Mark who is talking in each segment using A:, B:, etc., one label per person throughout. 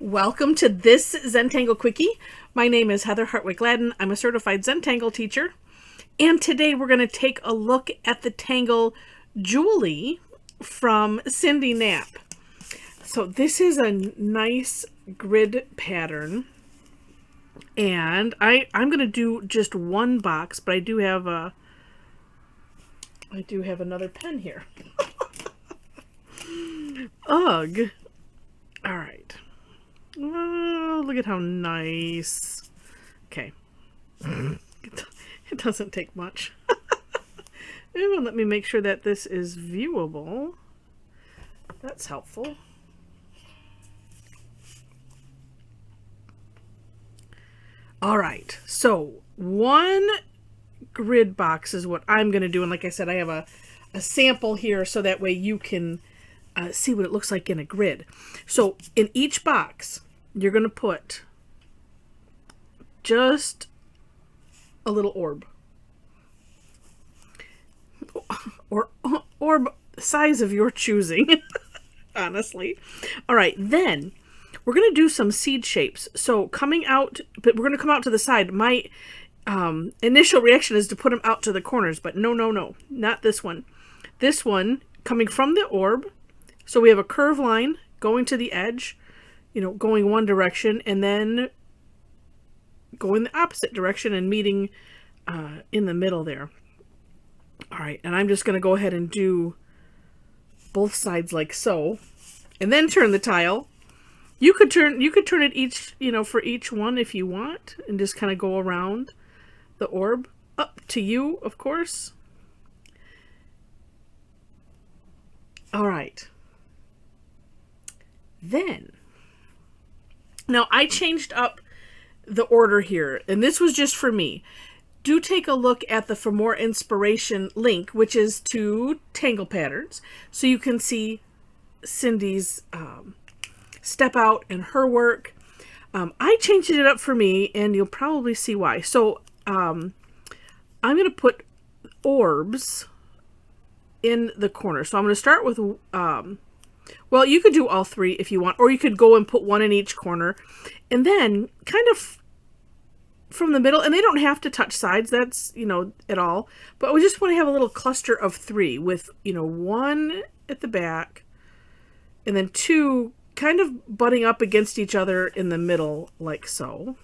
A: Welcome to this Zentangle Quickie. My name is Heather Hartwick Gladden. I'm a certified Zentangle teacher. And today we're going to take a look at the Tangle Jewely from Cyndi Knapp. So this is a nice grid pattern. And I'm going to do just one box, but I do have another pen here. Ugh. All right. Oh, look at how nice. Okay. It doesn't take much. Let me make sure that this is viewable. That's helpful. All right. So one grid box is what I'm going to do. And like I said, I have a sample here so that way you can see what it looks like in a grid. So in each box, you're going to put just a little orb. Or orb size of your choosing, honestly. All right, then we're going to do some seed shapes. So coming out, but we're going to come out to the side. My initial reaction is to put them out to the corners, but no, not this one. This one coming from the orb. So we have a curved line going to the edge, going one direction, and then going the opposite direction and meeting in the middle there. All right, and I'm just going to go ahead and do both sides like so, and then turn the tile. You could turn it each, for each one if you want, and just kind of go around the orb. Up to you, of course. All right. Then, now I changed up the order here, and this was just for me. Do take a look at the For More Inspiration link, which is to Tangle Patterns, so you can see Cyndi's step out and her work. I changed it up for me, and you'll probably see why. So I'm going to put orbs in the corner. So I'm going to start with well, you could do all three if you want, or you could go and put one in each corner, and then kind of from the middle, and they don't have to touch sides, that's, at all, but we just want to have a little cluster of three with, one at the back, and then two kind of butting up against each other in the middle, like so.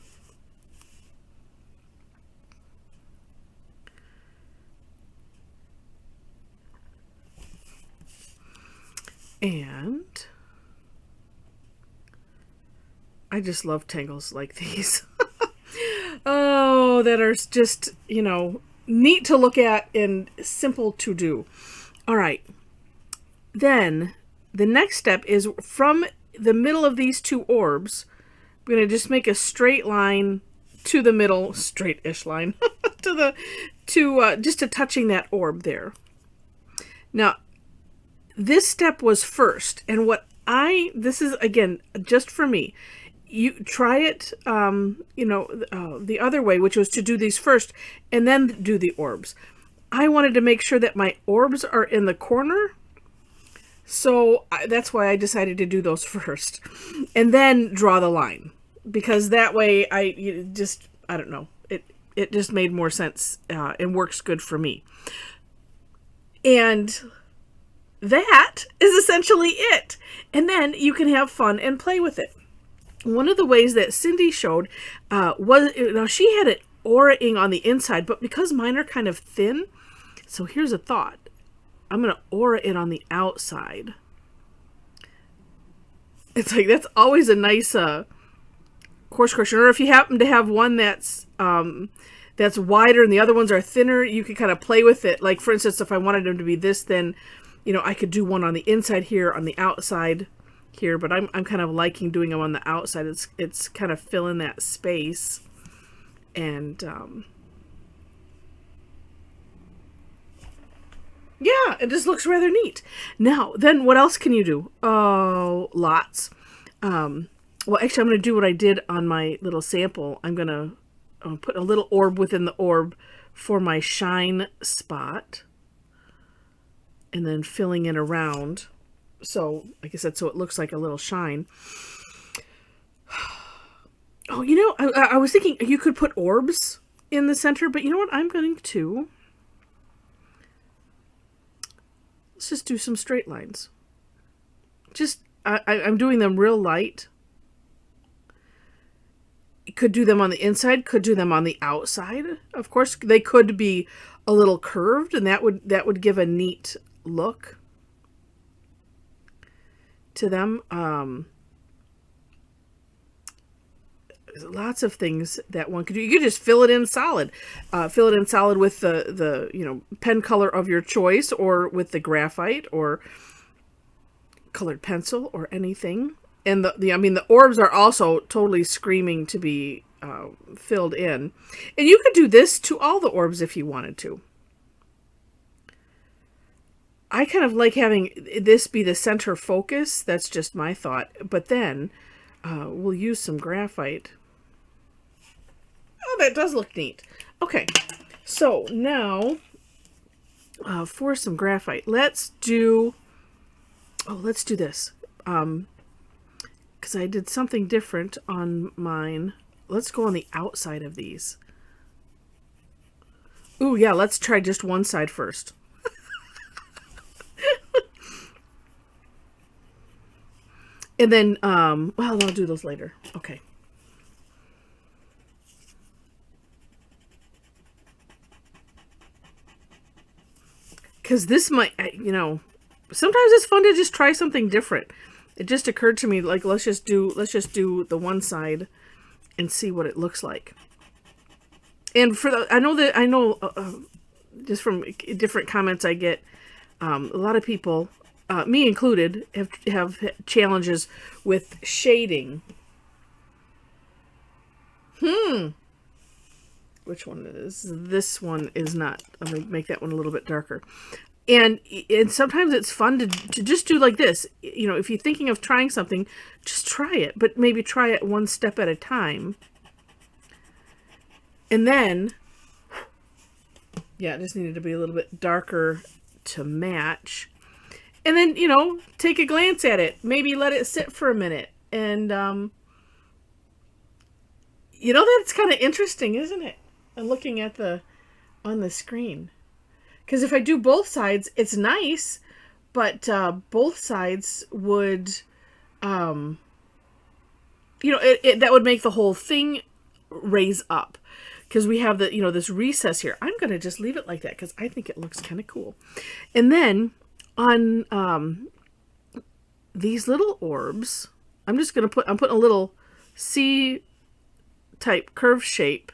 A: And I just love tangles like these. Oh, that are just, neat to look at and simple to do. All right. Then the next step is from the middle of these two orbs, I'm going to just make a straight line to the middle, straight-ish line, just to touching that orb there. Now, this step was first, and this is, again, just for me. You try it, the other way, which was to do these first and then do the orbs. I wanted to make sure that my orbs are in the corner, so that's why I decided to do those first. And then draw the line, because that way I don't know, it just made more sense and works good for me. And that is essentially it. And then you can have fun and play with it. One of the ways that Cyndi showed was, she had it aura-ing on the inside, but because mine are kind of thin, so here's a thought. I'm going to aura it on the outside. It's like, that's always a nice course correction. Or if you happen to have one that's wider and the other ones are thinner, you can kind of play with it. Like, for instance, if I wanted them to be this thin, I could do one on the inside here, on the outside here, but I'm kind of liking doing them on the outside. It's kind of filling that space, and yeah, it just looks rather neat. Now, then what else can you do? Oh, lots. Well, actually, I'm going to do what I did on my little sample. I'm going to put a little orb within the orb for my shine spot, and then filling it around. So, like I said, so it looks like a little shine. Oh, you know, I was thinking you could put orbs in the center, but you know what? I'm going to... Let's just do some straight lines. I'm doing them real light. Could do them on the inside, could do them on the outside. Of course, they could be a little curved, and that would give a neat look to them. There's lots of things that one could do. You could just fill it in solid. Fill it in solid with the pen color of your choice, or with the graphite or colored pencil or anything. And the orbs are also totally screaming to be filled in. And you could do this to all the orbs if you wanted to. I kind of like having this be the center focus. That's just my thought. But then we'll use some graphite. Oh, that does look neat. Okay, so now for some graphite, let's do this. Because I did something different on mine. Let's go on the outside of these. Ooh, yeah, let's try just one side first. And then, well, I'll do those later. Okay. Because this might, sometimes it's fun to just try something different. It just occurred to me, like, let's just do the one side and see what it looks like. And I know just from different comments I get, a lot of people, me included, have challenges with shading. Which one is this? One is not. I'm going to make that one a little bit darker. And sometimes it's fun to just do like this. If you're thinking of trying something, just try it. But maybe try it one step at a time. And then, yeah, it just needed to be a little bit darker to match. And then, take a glance at it. Maybe let it sit for a minute. And, that's kind of interesting, isn't it? I'm looking at on the screen. Because if I do both sides, it's nice, but both sides would, that would make the whole thing raise up. Because we have this recess here. I'm going to just leave it like that because I think it looks kind of cool. And then on these little orbs, I'm putting a little C-type curve shape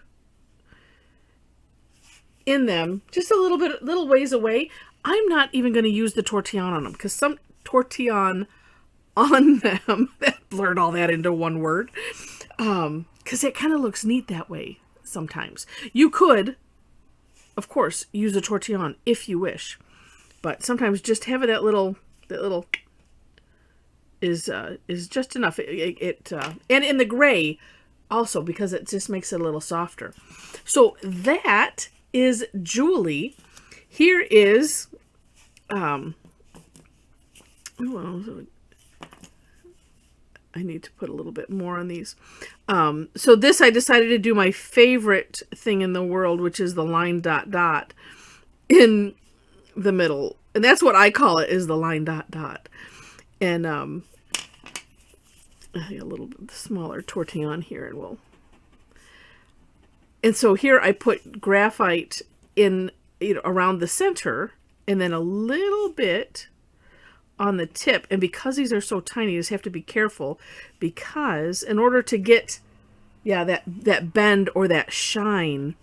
A: in them, just a little ways away. I'm not even going to use the tortillon on them because some tortillon on them, that blurred all that into one word, because it kind of looks neat that way sometimes. You could, of course, use a tortillon if you wish, but sometimes just having that little is just enough. And in the gray also, because it just makes it a little softer. So that is Jewely. Here is I need to put a little bit more on these. So this, I decided to do my favorite thing in the world, which is the line dot dot in the middle. And that's what I call it, is the line dot dot. And a little bit smaller tortillon here, and and so here I put graphite in, around the center, and then a little bit on the tip. And because these are so tiny, you just have to be careful, because in order to get, that bend or that shine,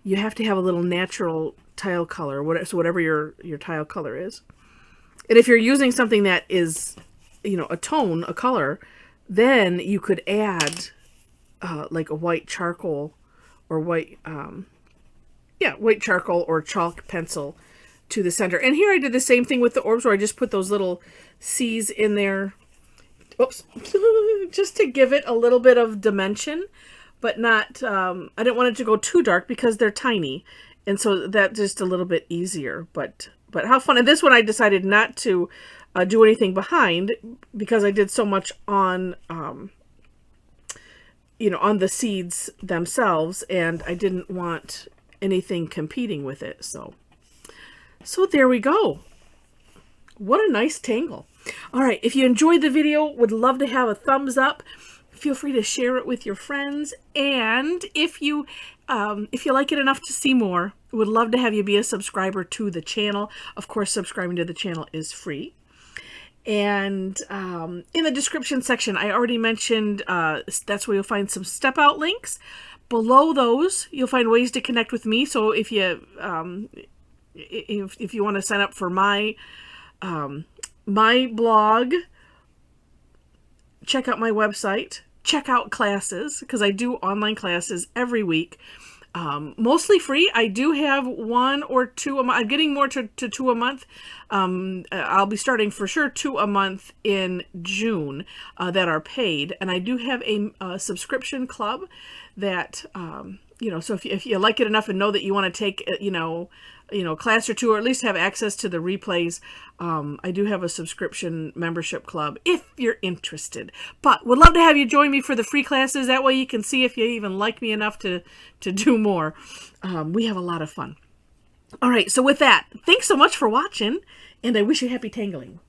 A: you have to have a little natural tile color, whatever your tile color is. And if you're using something that is, a tone, a color, then you could add like a white charcoal or white charcoal or chalk pencil to the center. And here I did the same thing with the orbs, where I just put those little C's in there. Oops. Just to give it a little bit of dimension, but not, I didn't want it to go too dark because they're tiny. And so that's just a little bit easier, but how fun. And this one I decided not to do anything behind, because I did so much on on the seeds themselves, and I didn't want anything competing with it. So there we go. What a nice tangle. All right, if you enjoyed the video, would love to have a thumbs up. Feel free to share it with your friends. And if you like it enough to see more, would love to have you be a subscriber to the channel. Of course, subscribing to the channel is free. And in the description section, I already mentioned that's where you'll find some step out links. Below those, you'll find ways to connect with me. So if you want to sign up for my blog, check out my website, check out classes, because I do online classes every week. Mostly free. I do have 1 or 2 a month. I'm getting more to 2 a month. I'll be starting for sure 2 a month in June that are paid. And I do have a subscription club that, so if you like it enough and know that you want to take, a class or 2, or at least have access to the replays, I do have a subscription membership club if you're interested. But would love to have you join me for the free classes. That way you can see if you even like me enough to do more. We have a lot of fun. All right, so with that, thanks so much for watching, and I wish you happy tangling.